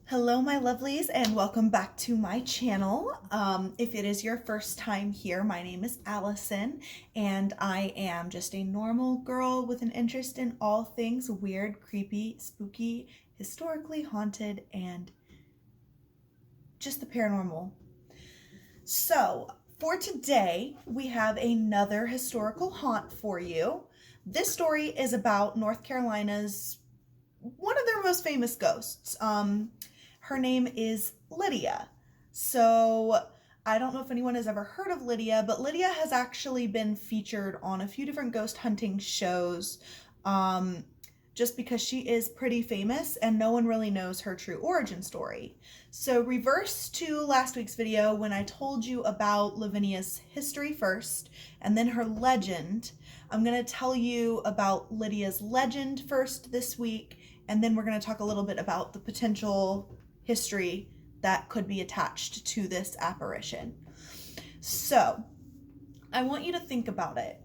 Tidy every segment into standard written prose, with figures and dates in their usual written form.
Hello, my lovelies, and welcome back to my channel. If it is your first time here, my name is Allison, and I am just a normal girl with an interest in all things weird, creepy, spooky, historically haunted, and just the paranormal. So, for today, we have another historical haunt for you. This story is about North Carolina's one of their most famous ghosts. Her name is Lydia. So I don't know if anyone has ever heard of Lydia, but Lydia has actually been featured on a few different ghost hunting shows, just because she is pretty famous and no one really knows her true origin story. So reverse to last week's video when I told you about Lavinia's history first and then her legend. I'm going to tell you about Lydia's legend first this week, and then we're going to talk a little bit about the potential history that could be attached to this apparition. So, I want you to think about it.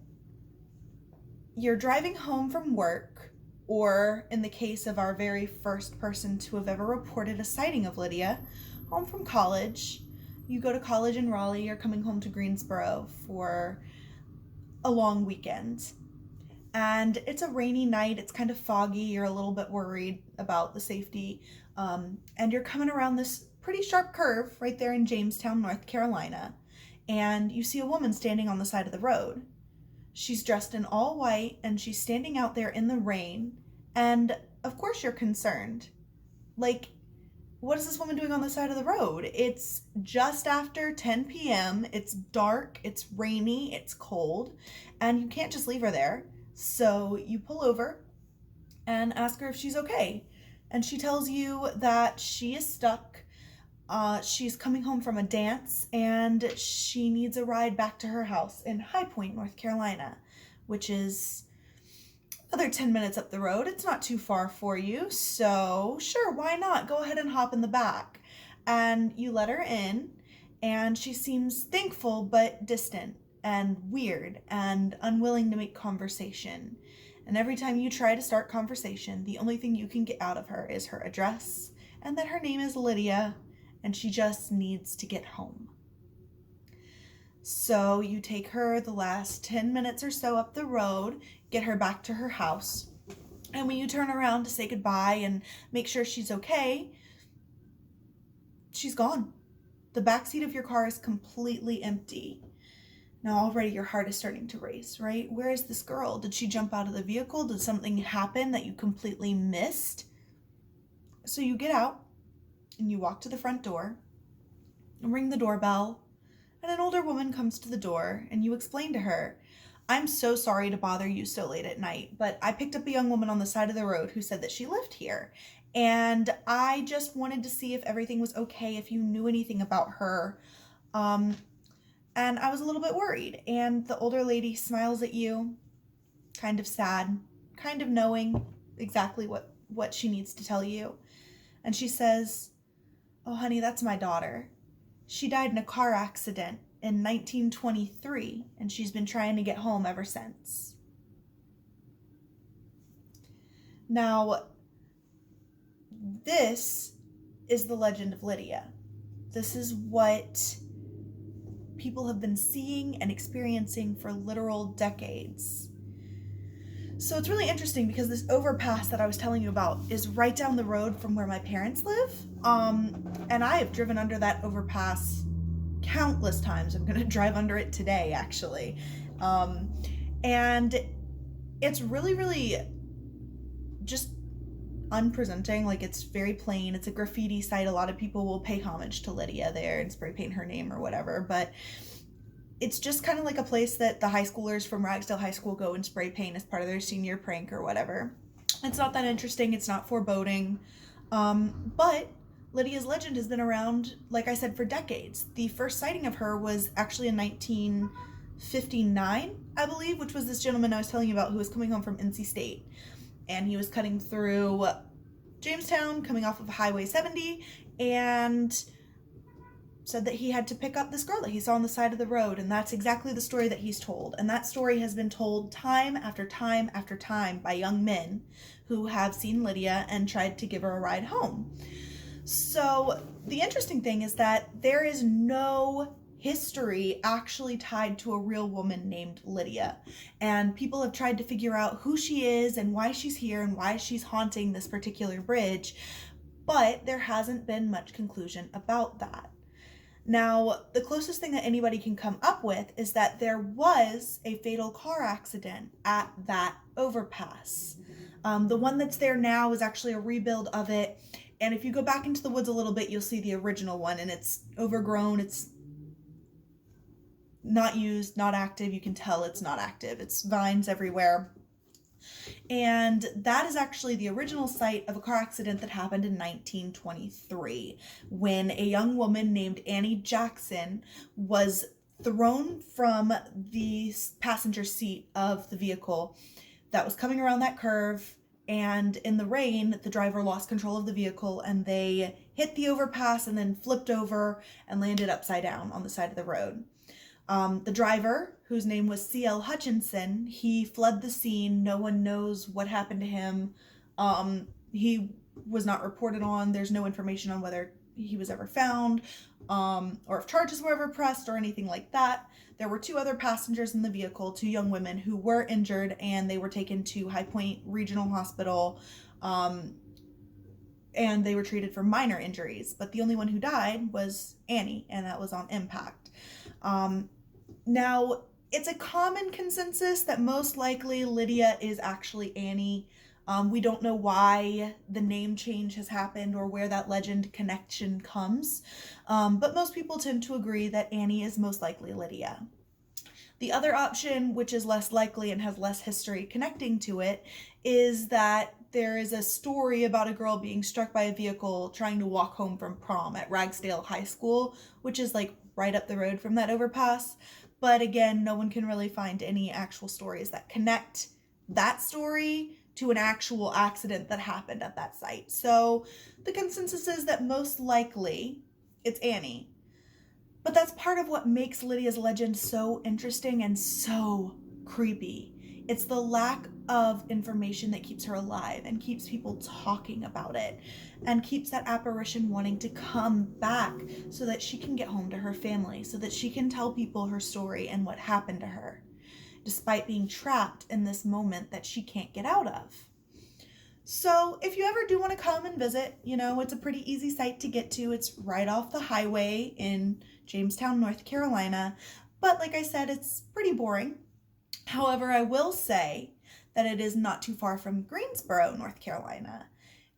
You're driving home from work, or in the case of our very first person to have ever reported a sighting of Lydia, home from college. You go to college in Raleigh, you're coming home to Greensboro for a long weekend. And it's a rainy night, it's kind of foggy, you're a little bit worried about the safety, and you're coming around this pretty sharp curve right there in Jamestown, North Carolina, and you see a woman standing on the side of the road. She's dressed in all white, and she's standing out there in the rain, and of course you're concerned. Like, what is this woman doing on the side of the road? It's just after 10 p.m., it's dark, it's rainy, it's cold, and you can't just leave her there. So you pull over and ask her if she's okay. And she tells you that she is stuck. She's coming home from a dance and she needs a ride back to her house in High Point, North Carolina, which is another 10 minutes up the road. It's not too far for you. So sure, why not? Go ahead and hop in the back. And you let her in, and she seems thankful but distant and weird and unwilling to make conversation. And every time you try to start conversation, the only thing you can get out of her is her address and that her name is Lydia and she just needs to get home. So you take her the last 10 minutes or so up the road, get her back to her house, and when you turn around to say goodbye and make sure she's okay, she's gone. The backseat of your car is completely empty. Now already your heart is starting to race, right? Where is this girl? Did she jump out of the vehicle? Did something happen that you completely missed? So you get out and you walk to the front door and ring the doorbell, and an older woman comes to the door and you explain to her, "I'm so sorry to bother you so late at night, but I picked up a young woman on the side of the road who said that she lived here. And I just wanted to see if everything was okay, if you knew anything about her. And I was a little bit worried." And the older lady smiles at you, kind of sad, kind of knowing exactly what she needs to tell you. And she says, "Oh, honey, that's my daughter. She died in a car accident in 1923, and she's been trying to get home ever since." Now, this is the legend of Lydia. This is what people have been seeing and experiencing for literal decades. So it's really interesting because this overpass that I was telling you about is right down the road from where my parents live. And I have driven under that overpass countless times. I'm going to drive under it today, actually. And it's really, really just unpresenting. Like, it's very plain. It's a graffiti site. A lot of people will pay homage to Lydia there and spray paint her name or whatever, but it's just kind of like a place that the high schoolers from Ragsdale High School go and spray paint as part of their senior prank or whatever. It's not that interesting. It's not foreboding. But Lydia's legend has been around, like I said, for decades. The first sighting of her was actually in 1959, I believe, which was this gentleman I was telling you about who was coming home from NC State. And he was cutting through Jamestown, coming off of Highway 70, and said that he had to pick up this girl that he saw on the side of the road. And that's exactly the story that he's told. And that story has been told time after time after time by young men who have seen Lydia and tried to give her a ride home. So the interesting thing is that there is no history actually tied to a real woman named Lydia. And people have tried to figure out who she is and why she's here and why she's haunting this particular bridge, but there hasn't been much conclusion about that. Now, the closest thing that anybody can come up with is that there was a fatal car accident at that overpass. The one that's there now is actually a rebuild of it. And if you go back into the woods a little bit, you'll see the original one, and it's overgrown. It's not used, not active. You can tell it's not active. It's vines everywhere. And that is actually the original site of a car accident that happened in 1923 when a young woman named Annie Jackson was thrown from the passenger seat of the vehicle that was coming around that curve. And in the rain, the driver lost control of the vehicle and they hit the overpass and then flipped over and landed upside down on the side of the road. The driver, whose name was C.L. Hutchinson, he fled the scene. No one knows what happened to him. He was not reported on. There's no information on whether he was ever found, or if charges were ever pressed or anything like that. There were two other passengers in the vehicle, two young women who were injured, and they were taken to High Point Regional Hospital, and they were treated for minor injuries. But the only one who died was Annie, and that was on impact. Now, it's a common consensus that most likely Lydia is actually Annie. We don't know why the name change has happened or where that legend connection comes, but most people tend to agree that Annie is most likely Lydia. The other option, which is less likely and has less history connecting to it, is that there is a story about a girl being struck by a vehicle trying to walk home from prom at Ragsdale High School, which is like right up the road from that overpass. But again, no one can really find any actual stories that connect that story to an actual accident that happened at that site. So the consensus is that most likely it's Annie. But that's part of what makes Lydia's legend so interesting and so creepy. It's the lack of information that keeps her alive and keeps people talking about it and keeps that apparition wanting to come back so that she can get home to her family, so that she can tell people her story and what happened to her, despite being trapped in this moment that she can't get out of. So if you ever do want to come and visit, it's a pretty easy site to get to. It's right off the highway in Jamestown, North Carolina. But like I said, it's pretty boring. However, I will say that it is not too far from Greensboro, North Carolina.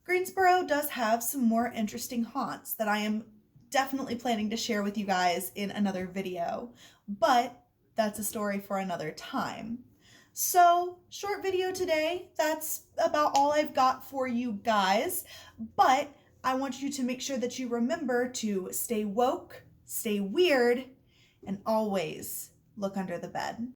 Greensboro does have some more interesting haunts that I am definitely planning to share with you guys in another video, but that's a story for another time. So, short video today. That's about all I've got for you guys, but I want you to make sure that you remember to stay woke, stay weird, and always look under the bed.